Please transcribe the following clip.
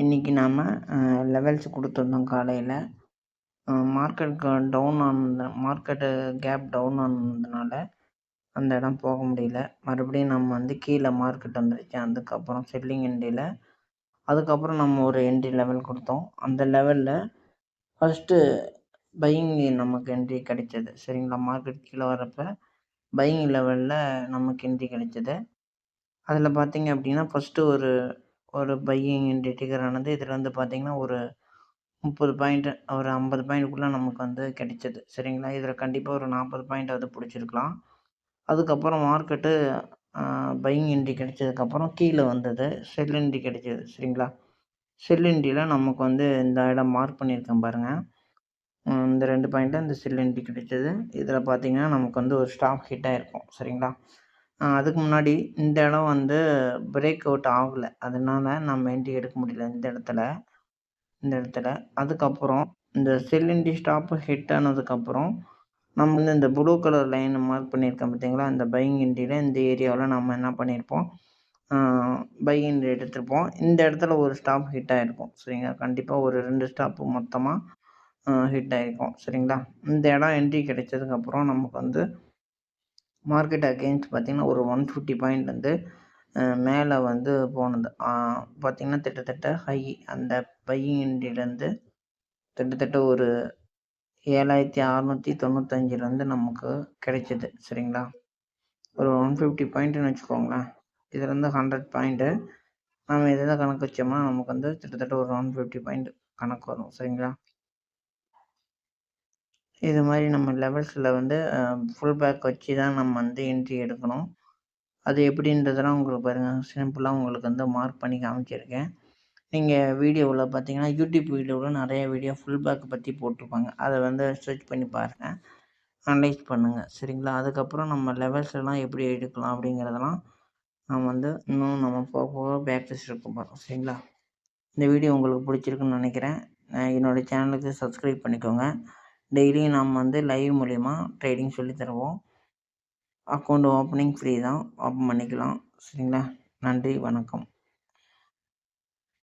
இன்றைக்கி நாம் லெவல்ஸ் கொடுத்துருந்தோம் காலையில். மார்க்கெட் மார்க்கெட்டு கேப் டவுன் ஆனதுனால அந்த இடம் போக முடியல. மறுபடியும் நம்ம கீழே மார்க்கெட் வந்துருச்சு. அதுக்கப்புறம் செல்லிங் என்ட்ரியில் அதுக்கப்புறம் நம்ம ஒரு என்ட்ரி லெவல் கொடுத்தோம். அந்த லெவலில் ஃபஸ்ட்டு பையிங் நமக்கு என்ட்ரி கிடைச்சது. சரிங்களா? மார்க்கெட் கீழே வரப்போ பையிங் லெவலில் நமக்கு என்ட்ரி கிடைச்சது. அதில் பார்த்தீங்க அப்படின்னா ஃபஸ்ட்டு ஒரு பையிங் என்ட்ரி ட்ரிகர் ஆனது. இதில் பார்த்தீங்கன்னா ஒரு 30 பாயிண்ட் ஒரு 50 பாயிண்ட்டுக்குள்ளே நமக்கு கிடைச்சது. சரிங்களா? இதில் கண்டிப்பாக ஒரு 40 பாயிண்ட்டாவது பிடிச்சிருக்கலாம். அதுக்கப்புறம் மார்க்கெட்டு பையிங் என்ட்ரி கிடைச்சதுக்கப்புறம் கீழே வந்தது. செல் என்ட்ரி கிடைச்சது. சரிங்களா? செல் என்ட்ரியில் நமக்கு இந்த இடம் மார்க் பண்ணியிருக்கேன் பாருங்கள். இந்த 2 பாயிண்ட்டு இந்த செல் என்ட்ரி கிடைச்சது. இதில் பார்த்தீங்கன்னா நமக்கு ஒரு ஸ்டாப் ஹிட் ஆகிருக்கும். சரிங்களா? அதுக்கு முன்னாடி இந்த இடம் பிரேக் அவுட் ஆகலை. அதனால் நம்ம என்ட்ரி எடுக்க முடியல இந்த இடத்துல. அதுக்கப்புறம் இந்த செல் என்ட்ரி ஸ்டாப்பு ஹிட் ஆனதுக்கப்புறம் நம்ம இந்த ப்ளூ கலர் லைனை மார்க் பண்ணியிருக்கோம் பார்த்தீங்களா? இந்த பையிங் என்ட்ரியில் இந்த ஏரியாவில் நம்ம என்ன பண்ணியிருப்போம், பையிங் என்ட்ரி எடுத்திருப்போம். இந்த இடத்துல ஒரு ஸ்டாப் ஹிட் ஆகிருக்கும். சரிங்களா? கண்டிப்பாக ஒரு 2 ஸ்டாப்பு மொத்தமாக ஹிட் ஆகிருக்கும். சரிங்களா? இந்த இடம் என்ட்ரி கிடைச்சதுக்கப்புறம் நமக்கு மார்க்கெட் அகெயின்ஸ்ட் பார்த்திங்கன்னா ஒரு 150 பாயிண்ட் மேலே போனது. பார்த்திங்கன்னா கிட்டத்தட்ட ஹை அந்த பையிங் என்ட்ரிலேருந்து கிட்டத்தட்ட ஒரு 7695 நமக்கு கிடைச்சிது. சரிங்களா? ஒரு 150 பாயிண்ட்டுன்னு வச்சுக்கோங்களேன். இதுலேருந்து 100 பாயிண்ட்டு நம்ம இதில் கணக்கு வச்சோம்னா நமக்கு கிட்டத்தட்ட ஒரு 150 பாயிண்ட் கணக்கு வரும். சரிங்களா? இது மாதிரி நம்ம லெவல்ஸில் ஃபுல் பேக் வச்சு தான் நம்ம என்ட்ரி எடுக்கணும். அது எப்படின்றதெல்லாம் உங்களுக்கு பாருங்கள், சிம்பிளாக உங்களுக்கு மார்க் பண்ணி காமிச்சிருக்கேன். நீங்கள் வீடியோவில் பார்த்தீங்கன்னா யூடியூப் வீடியோவில் நிறைய வீடியோ ஃபுல் பேக் பற்றி போட்டிருப்பாங்க. அதை சர்ச் பண்ணி பாருங்கள், அனலைஸ் பண்ணுங்கள். சரிங்களா? அதுக்கப்புறம் நம்ம லெவல்ஸ்லாம் எப்படி எடுக்கலாம் அப்படிங்கிறதெல்லாம் நம்ம இன்னும் நம்ம போக போக ப்ராக்டிஸ் இருக்கும் போகிறோம். சரிங்களா? இந்த வீடியோ உங்களுக்கு பிடிச்சிருக்குன்னு நினைக்கிறேன். என்னோடய சேனலுக்கு சப்ஸ்கிரைப் பண்ணிக்கோங்க. டெய்லியும் நாம் லைவ் மூலிமா ட்ரேடிங் சொல்லி தருவோம். அக்கௌண்ட் ஓப்பனிங் ஃப்ரீ தான், ஓப்பன் பண்ணிக்கலாம். சரிங்களா? நன்றி, வணக்கம்.